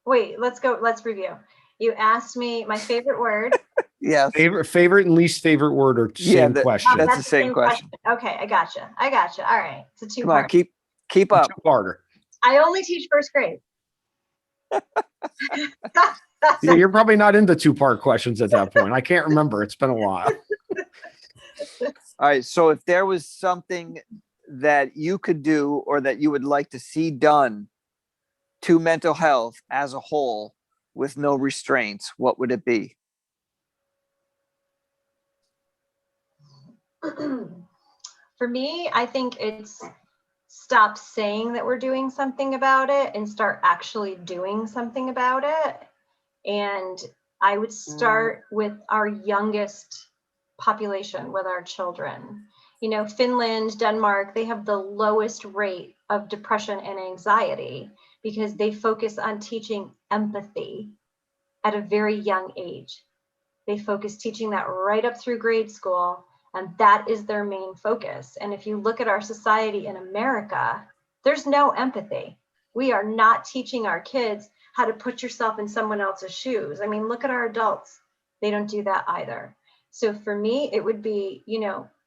Wait, let's go. Let's review. You asked me my favorite word. Yes. Favorite and least favorite word or same question. That's the same question. Okay, I gotcha. All right. It's a 2-part. Come on, keep up. 2-parter. I only teach first grade. Yeah, you're probably not into 2-part questions at that point. I can't remember. It's been a while. All right. So if there was something that you could do or that you would like to see done to mental health as a whole with no restraints, what would it be? For me, I think it's stop saying that we're doing something about it and start actually doing something about it. And I would start with our youngest population, with our children. You know, Finland, Denmark, they have the lowest rate of depression and anxiety because they focus on teaching empathy at a very young age. They focus teaching that right up through grade school, and that is their main focus. And if you look at our society in America, there's no empathy. We are not teaching our kids how to put yourself in someone else's shoes. I mean, look at our adults. They don't do that either. So for me, it would be,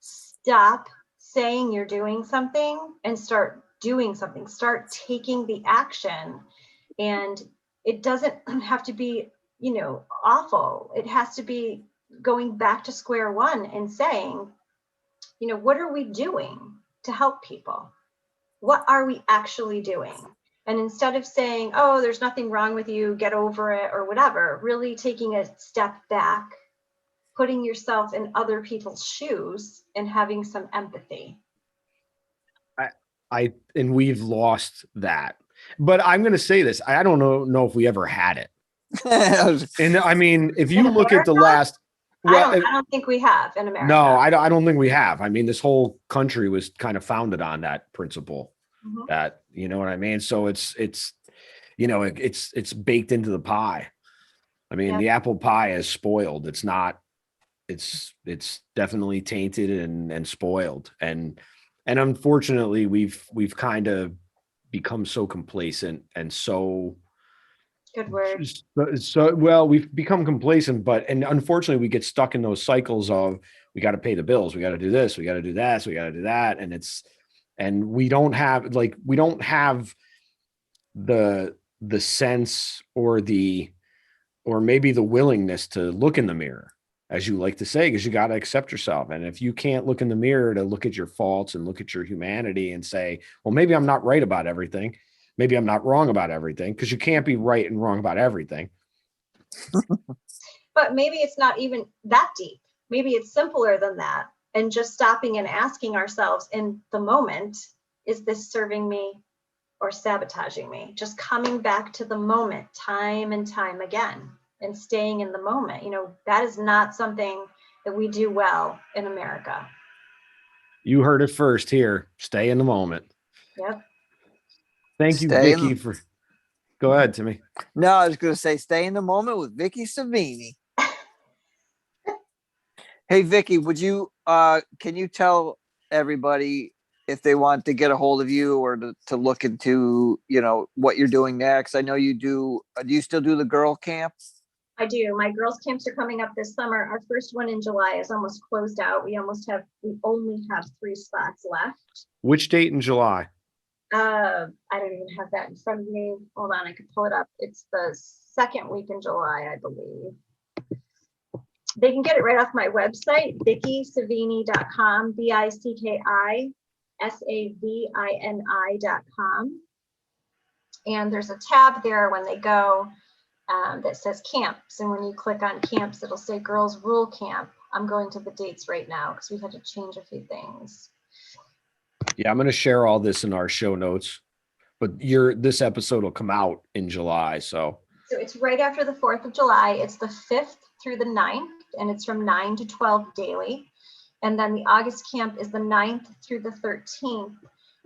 stop saying you're doing something and start doing something. Start taking the action. And it doesn't have to be, awful. It has to be going back to square one and saying, what are we doing to help people? What are we actually doing? And instead of saying, oh, there's nothing wrong with you, get over it or whatever, really taking a step back, putting yourself in other people's shoes and having some empathy. And we've lost that. But I'm going to say this. I don't know if we ever had it. And I mean, if you look at the last, I don't think we have in America. No, I don't think we have. I mean, this whole country was kind of founded on that principle. Mm-hmm. That, you know what I mean? So it's baked into the pie. I mean, The apple pie is spoiled. It's not, it's definitely tainted and spoiled. And unfortunately we've kind of become so complacent and so good word. So, well, we've become complacent, and unfortunately we get stuck in those cycles of, we got to pay the bills. We got to do this. We got to do that. So we got to do that. And we don't have the sense or maybe the willingness to look in the mirror, as you like to say, because you got to accept yourself. And if you can't look in the mirror to look at your faults and look at your humanity and say, well, maybe I'm not right about everything. Maybe I'm not wrong about everything, because you can't be right and wrong about everything. But maybe it's not even that deep. Maybe it's simpler than that. And just stopping and asking ourselves in the moment, is this serving me or sabotaging me? Just coming back to the moment time and time again and staying in the moment. That is not something that we do well in America. You heard it first here. Stay in the moment. Yep. Thank you, Vicki, go ahead, Timmy. No, I was going to say, stay in the moment with Vicki Savini. Hey, Vicki, would you, can you tell everybody if they want to get a hold of you or to look into, what you're doing next? I know you do you still do the girl camp? I do. My girls camps are coming up this summer. Our first one in July is almost closed out. We only have 3 spots left. Which date in July? I don't even have that in front of me. Hold on, I could pull it up. It's the 2nd week in July, I believe. They can get it right off my website, VickiSavini.com, VICKI savini.com. And there's a tab there when they go that says camps. And when you click on camps, it'll say Girls Rule Camp. I'm going to the dates right now because we had to change a few things. Yeah, I'm going to share all this in our show notes, but this episode will come out in July. So it's right after the 4th of July. It's the 5th through the 9th, and it's from 9 to 12 daily. And then the August camp is the 9th through the 13th.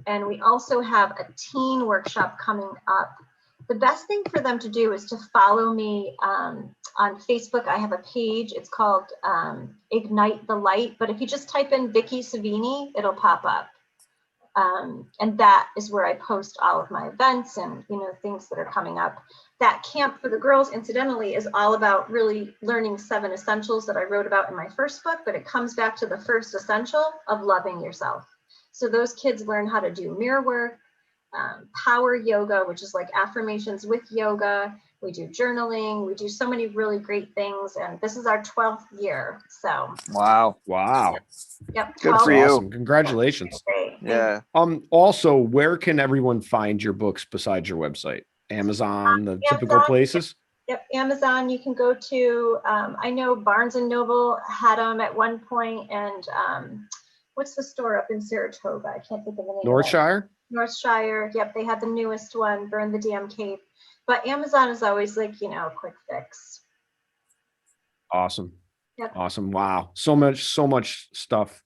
And we also have a teen workshop coming up. The best thing for them to do is to follow me on Facebook. I have a page. It's called Ignite the Light. But if you just type in Vicki Savini, it'll pop up. And that is where I post all of my events and, things that are coming up. That camp for the girls, incidentally, is all about really learning 7 essentials that I wrote about in my first book, but it comes back to the first essential of loving yourself. So those kids learn how to do mirror work, power yoga, which is like affirmations with yoga. We do journaling. We do so many really great things. And this is our 12th year. So Wow. Yep. Good for you. Awesome. Congratulations. Yeah. Also, where can everyone find your books besides your website? Amazon, the typical places? Yep. Amazon, you can go to, I know Barnes and Noble had them at one point, and what's the store up in Saratoga? I can't think of the name. Northshire. Yep. They had the newest one, Burn the Damn Cape. But Amazon is always like, a quick fix. Awesome. Yep. Awesome. Wow. So much stuff.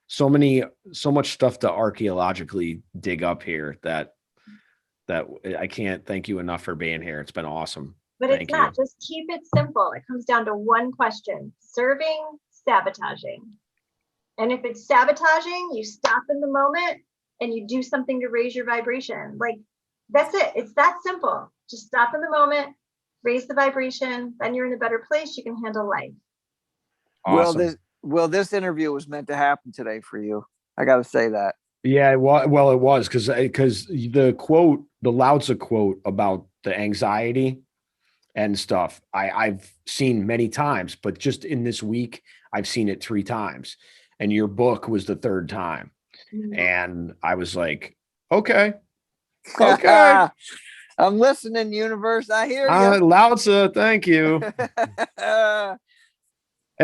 So much stuff to archaeologically dig up here that I can't thank you enough for being here. It's been awesome. But it's not. Just keep it simple. It comes down to one question: serving, sabotaging. And if it's sabotaging, you stop in the moment and you do something to raise your vibration. Like, that's it. It's that simple. Just stop in the moment, raise the vibration, then you're in a better place. You can handle life. Awesome. Well, this interview was meant to happen today for you. I got to say that. Yeah, well, it was because the quote, the Lao Tzu quote about the anxiety and stuff, I've seen many times, but just in this week, I've seen it 3 times. And your book was the 3rd time. Mm-hmm. And I was like, okay. I'm listening, universe. I hear you. Lao Tzu, thank you. And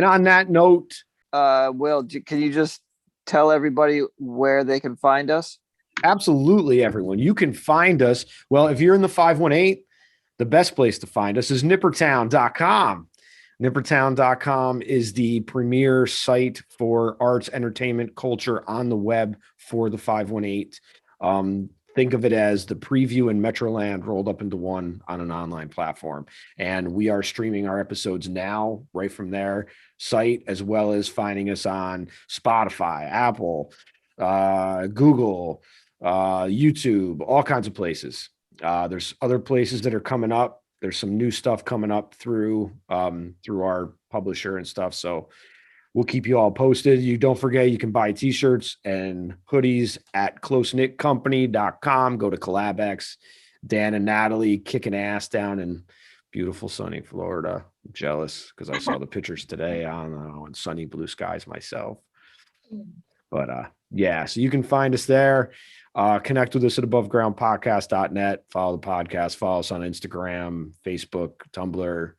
on that note, Will, can you just tell everybody where they can find us? Absolutely, everyone. You can find us. Well, if you're in the 518, the best place to find us is nippertown.com. Nippertown.com is the premier site for arts, entertainment, culture on the web for the 518. Think of it as the preview and Metroland rolled up into one on an online platform. And we are streaming our episodes now right from their site, as well as finding us on Spotify, Apple, Google, YouTube, all kinds of places. There's other places that are coming up. There's some new stuff coming up through our publisher and stuff. So we'll keep you all posted. You don't forget, you can buy t-shirts and hoodies at closeknitcompany.com. Go to CollabX. Dan and Natalie kicking ass down in beautiful sunny Florida. I'm jealous because I saw the pictures today on sunny blue skies myself. But yeah, so you can find us there. Connect with us at abovegroundpodcast.net. Follow the podcast. Follow us on Instagram, Facebook, Tumblr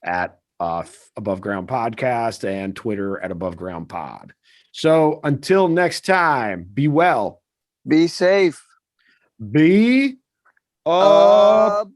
at Above Ground Podcast, and Twitter at Above Ground Pod. So until next time, be well, be safe, be above.